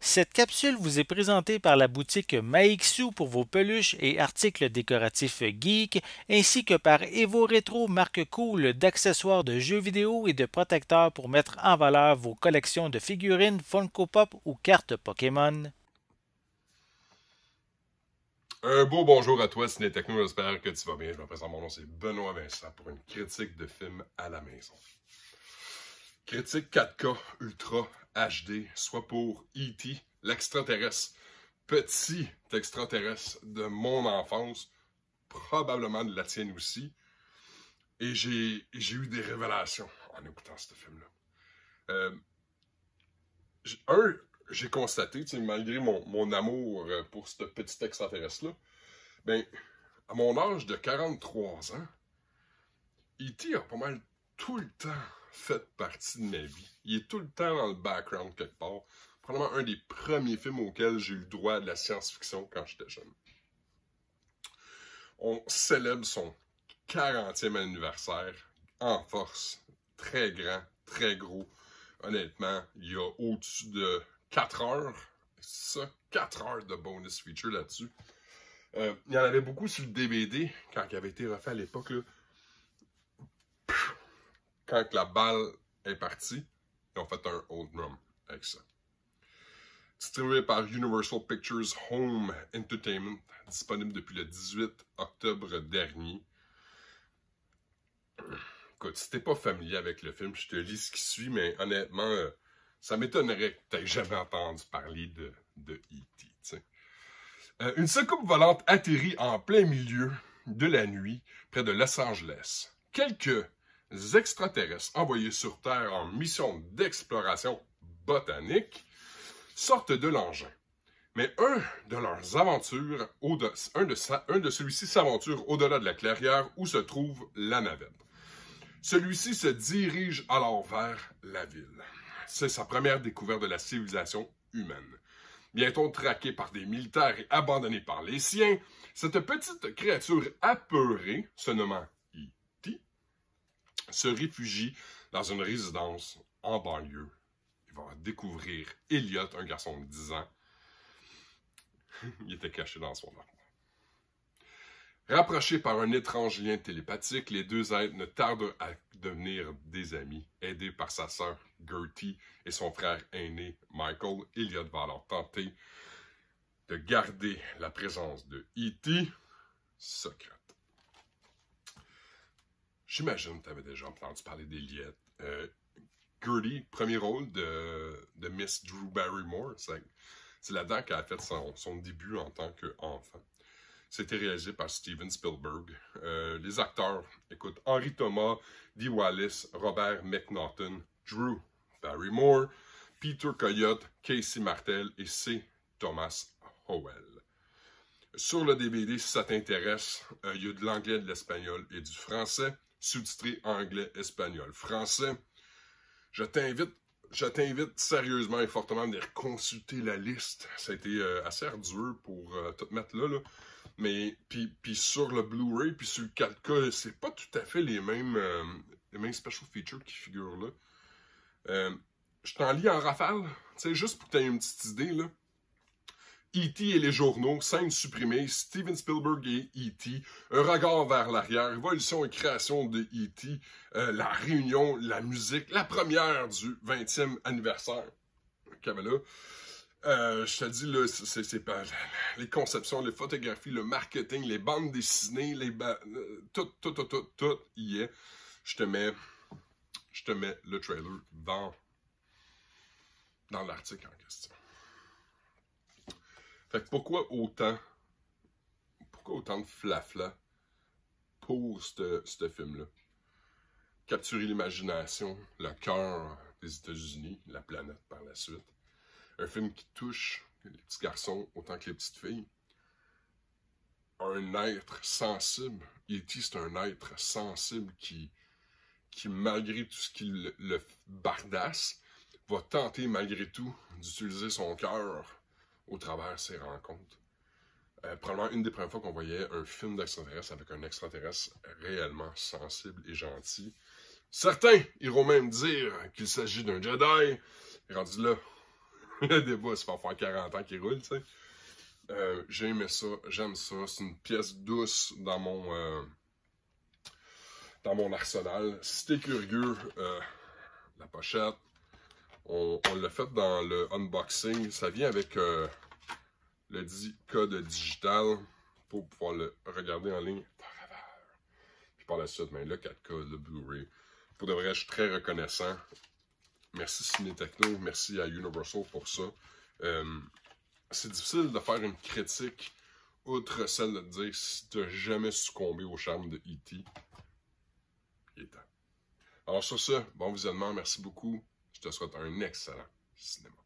Cette capsule vous est présentée par la boutique Maixu pour vos peluches et articles décoratifs geek, ainsi que par Evo Retro, marque cool d'accessoires de jeux vidéo et de protecteurs pour mettre en valeur vos collections de figurines Funko Pop ou cartes Pokémon. Un beau bonjour à toi, Ciné Techno, j'espère que tu vas bien. Je me présente, mon nom c'est Benoît Vincent pour une critique de film à la maison. Critique 4K Ultra HD, soit pour E.T., l'extraterrestre, petit extraterrestre de mon enfance, probablement de la tienne aussi. Et j'ai eu des révélations en écoutant ce film-là. J'ai constaté, malgré mon amour pour ce petit extraterrestre-là, ben, à mon âge de 43 ans, E.T. a pas mal tout le temps fait partie de ma vie. Il est tout le temps dans le background quelque part. Probablement un des premiers films auxquels j'ai eu le droit de la science-fiction quand j'étais jeune. On célèbre son 40e anniversaire en force. Très grand, très gros. Honnêtement, il y a au-dessus de 4 heures. Ça, 4 heures de bonus feature là-dessus. Il y en avait beaucoup sur le DVD quand il avait été refait à l'époque. Quand la balle est partie, ils ont fait un old drum avec ça. Distribué par Universal Pictures Home Entertainment, disponible depuis le 18 octobre dernier. Écoute, si t'es pas familier avec le film, je te lis ce qui suit, mais honnêtement, ça m'étonnerait que t'aies jamais entendu parler de E.T. Une soucoupe volante atterrit en plein milieu de la nuit, près de Los Angeles. Quelques extraterrestres envoyés sur Terre en mission d'exploration botanique sortent de l'engin. Mais un de leurs aventures, un de celui-ci s'aventure au-delà de la clairière où se trouve la navette. Celui-ci se dirige alors vers la ville. C'est sa première découverte de la civilisation humaine. Bientôt traqué par des militaires et abandonné par les siens, cette petite créature apeurée, se nommant E.T., se réfugie dans une résidence en banlieue. Il va découvrir Elliot, un garçon de 10 ans. Il était caché dans son armoire. Rapprochés par un étrange lien télépathique, les deux êtres ne tardent à devenir des amis. Aidés par sa sœur Gertie et son frère aîné Michael, Elliot va alors tenter de garder la présence de E.T. secrète. J'imagine que tu avais déjà entendu parler d'Elliot. Gertie, premier rôle de Miss Drew Barrymore. C'est là-dedans qu'elle a fait son début en tant qu'enfant. C'était réalisé par Steven Spielberg. Les acteurs, écoute, Henry Thomas, Dee Wallace, Robert McNaughton, Drew Barrymore, Peter Coyote, Casey Martel et C. Thomas Howell. Sur le DVD, si ça t'intéresse, il y a de l'anglais, de l'espagnol et du français, sous-titré anglais-espagnol. Français, je t'invite sérieusement et fortement à venir consulter la liste. Ça a été assez ardueux pour tout mettre là. Mais puis sur le Blu-ray puis sur le 4K, c'est pas tout à fait les mêmes special features qui figurent là. Je t'en lis en rafale, juste pour que tu aies une petite idée là. E.T. et les journaux, scène supprimée, Steven Spielberg et E.T., un regard vers l'arrière, évolution et création de E.T., la réunion, la musique, la première du 20e anniversaire qu'il y avait là. Je te dis, là, c'est pas les conceptions, les photographies, le marketing, les bandes dessinées, tout y est. Je te mets le trailer dans l'article en question. Fait que pourquoi autant de flafla pour ce film-là? Capturer l'imagination, le cœur des États-Unis, la planète par la suite. Un film qui touche les petits garçons autant que les petites filles. Un être sensible. E.T. c'est un être sensible qui malgré tout ce qui le bardasse, va tenter malgré tout d'utiliser son cœur au travers de ses rencontres. Probablement une des premières fois qu'on voyait un film d'extraterrestre avec un extraterrestre réellement sensible et gentil. Certains iront même dire qu'il s'agit d'un Jedi. Rendu là, Le débat, ça fait faire 40 ans qu'il roule, tu sais. J'ai aimé ça, j'aime ça. C'est une pièce douce dans mon arsenal. Si t'es curieux, la pochette, on l'a fait dans le unboxing. Ça vient avec le code digital pour pouvoir le regarder en ligne. Puis par la suite, le 4K, le Blu-ray. Pour de vrai, je suis très reconnaissant. Merci Ciné Techno, merci à Universal pour ça. C'est difficile de faire une critique outre celle de dire si tu n'as jamais succombé au charme de E.T. Il est temps. Alors sur ce, bon visionnement, merci beaucoup. Je te souhaite un excellent cinéma.